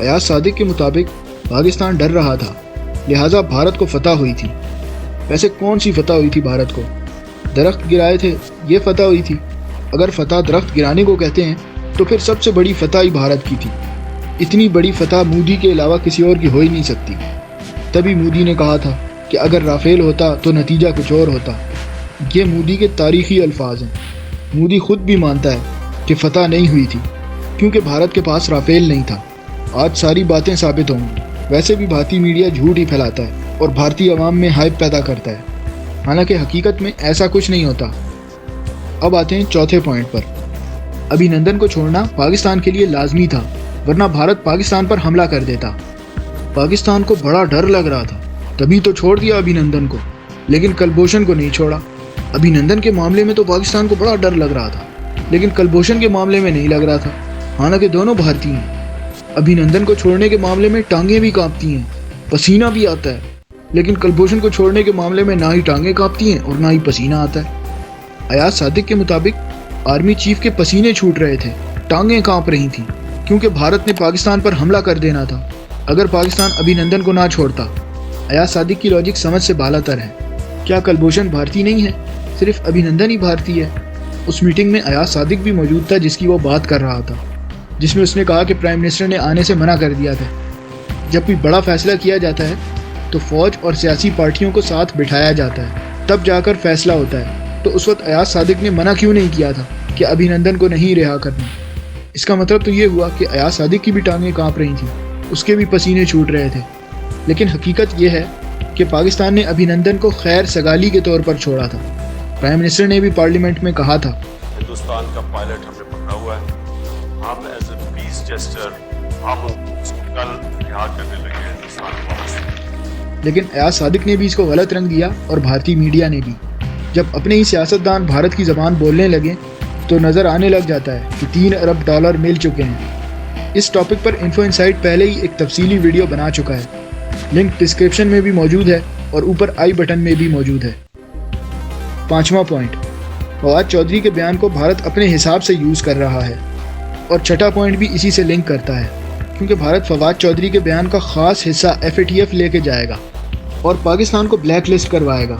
ایاز صادق کے مطابق پاکستان ڈر رہا تھا، لہٰذا بھارت کو فتح ہوئی تھی۔ ویسے کون سی فتح ہوئی تھی بھارت کو؟ درخت گرائے تھے، یہ فتح ہوئی تھی۔ اگر فتح درخت گرانے کو کہتے ہیں تو پھر سب سے بڑی فتح ہی بھارت کی تھی۔ اتنی بڑی فتح مودی کے علاوہ کسی اور کی ہو ہی نہیں سکتی۔ تبھی مودی نے کہا تھا کہ اگر رافیل ہوتا تو نتیجہ کچھ اور ہوتا۔ یہ مودی کے تاریخی الفاظ ہیں۔ مودی خود بھی مانتا ہے کہ فتح نہیں ہوئی تھی کیونکہ بھارت کے پاس رافیل نہیں تھا۔ آج ساری باتیں ثابت ہوں گی۔ ویسے بھی بھارتی میڈیا جھوٹ ہی پھیلاتا ہے اور بھارتی عوام میں ہائپ پیدا کرتا ہے، حالانکہ حقیقت میں ایسا کچھ نہیں ہوتا۔ اب آتے ہیں چوتھے پوائنٹ پر۔ ابھینندن کو چھوڑنا پاکستان کے لیے لازمی تھا، ورنہ بھارت پاکستان پر حملہ کر دیتا۔ پاکستان کو بڑا ڈر لگ رہا تھا، تبھی تو چھوڑ دیا ابھینندن کو، لیکن کلبھوشن کو نہیں چھوڑا۔ ابھینندن کے معاملے میں تو پاکستان کو بڑا ڈر لگ رہا تھا، لیکن کلبھوشن کے معاملے میں نہیں لگ رہا تھا، حالانکہ دونوں بھارتی ہیں۔ ابھینندن کو چھوڑنے کے معاملے میں ٹانگیں بھی کانپتی ہیں، پسینہ بھی آتا ہے، لیکن کلبھوشن کو چھوڑنے کے معاملے میں نہ ہی ٹانگیں کانپتی ہیں اور نہ ہی پسینہ آتا ہے۔ ایاز صادق کے مطابق آرمی چیف کے پسینے چھوٹ رہے تھے، ٹانگیں کانپ رہی تھیں، کیونکہ بھارت نے پاکستان پر حملہ کر دینا تھا اگر پاکستان ابھینندن کو نہ چھوڑتا۔ ایاز صادق کی لاجک سمجھ سے بالا تر ہے۔ کیا کلبھوشن بھارتی نہیں ہے؟ صرف ابھینندن ہی بھارتی ہے۔ اس میٹنگ میں ایاز صادق بھی موجود تھا جس کی وہ بات کر رہا تھا، جس میں اس نے کہا کہ پرائم منسٹر نے آنے سے منع کر دیا تھا۔ جب بھی بڑا فیصلہ کیا جاتا ہے تو فوج اور سیاسی پارٹیوں کو ساتھ بٹھایا جاتا ہے، تب جا کر فیصلہ ہوتا ہے۔ تو اس وقت ایاز صادق نے منع کیوں نہیں کیا تھا کہ ابھینندن کو نہیں رہا کرنا؟ اس کا مطلب تو یہ ہوا کہ ایاز صادق کی بھی ٹانگیں کانپ رہی تھیں، اس کے بھی پسینے چھوٹ رہے تھے۔ لیکن حقیقت یہ ہے کہ پاکستان نے ابھینندن کو خیر سگالی کے طور پر چھوڑا تھا۔ پرائم منسٹر نے بھی پارلیمنٹ میں کہا تھا، ہندوستان کا پائلٹ ہم نے پکڑا ہوا ہے، ہم ایز اے پیس جسٹر ہم اس کو کل رہا کرنے لگے ہیں ہندوستان کو۔ لیکن ایاز صادق نے بھی اس کو غلط رنگ دیا اور بھارتی میڈیا نے بھی۔ جب اپنے ہی سیاستدان بھارت کی زبان بولنے لگے تو نظر آنے لگ جاتا ہے کہ $3 ارب مل چکے ہیں۔ اس ٹاپک پر انفو انسائٹ پہلے ہی ایک تفصیلی ویڈیو بنا چکا ہے، لنک ڈسکرپشن میں بھی موجود ہے اور اوپر آئی بٹن میں بھی موجود ہے۔ پانچواں پوائنٹ، فواد چودھری کے بیان کو بھارت اپنے حساب سے یوز کر رہا ہے، اور چھٹا پوائنٹ بھی اسی سے لنک کرتا ہے، کیونکہ بھارت فواد چودھری کے بیان کا خاص حصہ FATF لے کے جائے گا اور پاکستان کو بلیک لسٹ کروائے گا۔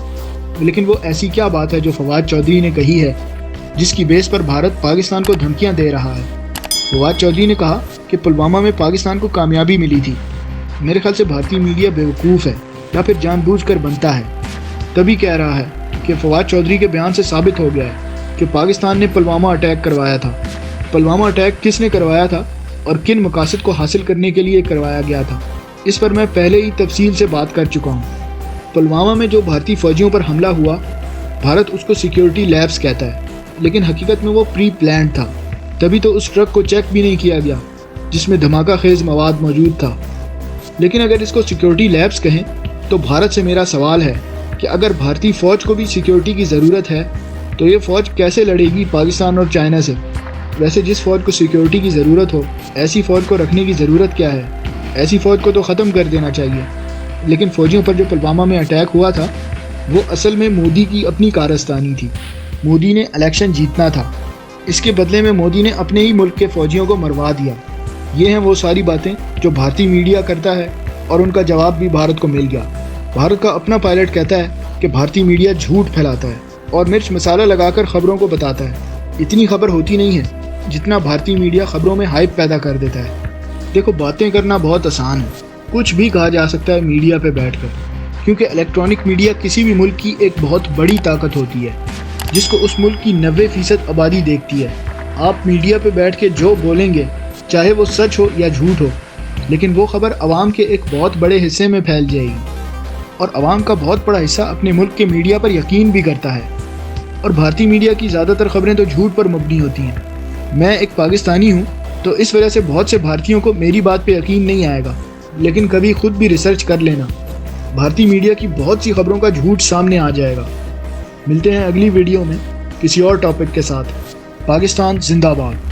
لیکن وہ ایسی کیا بات ہے جو فواد چودھری نے کہی ہے جس کی بیس پر بھارت پاکستان کو دھمکیاں دے رہا ہے؟ فواد چودھری نے کہا کہ پلوامہ میں پاکستان کو کامیابی ملی تھی۔ میرے خیال سے بھارتی میڈیا بیوقوف ہے یا پھر جان بوجھ کر بنتا ہے، تبھی کہہ رہا ہے کہ فواد چودھری کے بیان سے ثابت ہو گیا ہے کہ پاکستان نے پلوامہ اٹیک کروایا تھا۔ پلوامہ اٹیک کس نے کروایا تھا اور کن مقاصد کو حاصل کرنے کے لیے کروایا گیا تھا، اس پر میں پہلے ہی تفصیل سے بات کر چکا ہوں۔ پلوامہ میں جو بھارتی فوجیوں پر حملہ ہوا، بھارت اس کو سیکیورٹی لیپس کہتا ہے، لیکن حقیقت میں وہ پری پلانڈ تھا۔ تبھی تو اس ٹرک کو چیک بھی نہیں کیا گیا جس میں دھماکہ خیز مواد موجود تھا۔ لیکن اگر اس کو سیکیورٹی لیپس کہیں تو بھارت سے میرا سوال ہے کہ اگر بھارتی فوج کو بھی سیکیورٹی کی ضرورت ہے تو یہ فوج کیسے لڑے گی پاکستان اور چائنا سے؟ ویسے جس فوج کو سیکیورٹی کی ضرورت ہو، ایسی فوج کو رکھنے کی ضرورت کیا ہے؟ ایسی فوج کو تو ختم کر دینا چاہیے۔ لیکن فوجیوں پر جو پلوامہ میں اٹیک ہوا تھا وہ اصل میں مودی کی اپنی کارستانی تھی۔ مودی نے الیکشن جیتنا تھا، اس کے بدلے میں مودی نے اپنے ہی ملک کے فوجیوں کو مروا دیا۔ یہ ہیں وہ ساری باتیں جو بھارتی میڈیا کرتا ہے اور ان کا جواب بھی بھارت کو مل گیا۔ بھارت کا اپنا پائلٹ کہتا ہے کہ بھارتی میڈیا جھوٹ پھیلاتا ہے اور مرچ مسالہ لگا کر خبروں کو بتاتا ہے۔ اتنی خبر ہوتی نہیں ہے جتنا بھارتی میڈیا خبروں میں ہائپ پیدا کر دیتا ہے۔ دیکھو، باتیں کرنا بہت آسان ہے، کچھ بھی کہا جا سکتا ہے میڈیا پہ بیٹھ کر، کیونکہ الیکٹرانک میڈیا کسی بھی ملک کی ایک بہت بڑی طاقت ہوتی ہے جس کو اس ملک کی 90% آبادی دیکھتی ہے۔ آپ میڈیا پہ بیٹھ کے جو بولیں گے، چاہے وہ سچ ہو یا جھوٹ ہو، لیکن وہ خبر عوام کے ایک بہت بڑے حصے میں پھیل جائے گی، اور عوام کا بہت بڑا حصہ اپنے ملک کے میڈیا پر یقین بھی کرتا ہے۔ اور بھارتی میڈیا کی زیادہ تر خبریں تو جھوٹ پر مبنی ہوتی ہیں۔ میں ایک پاکستانی ہوں تو اس وجہ سے بہت سے بھارتیوں کو میری بات پہ یقین نہیں آئے گا، لیکن کبھی خود بھی ریسرچ کر لینا، بھارتی میڈیا کی بہت سی خبروں کا جھوٹ سامنے آ جائے گا۔ ملتے ہیں اگلی ویڈیو میں کسی اور ٹاپک کے ساتھ۔ پاکستان زندہ باد۔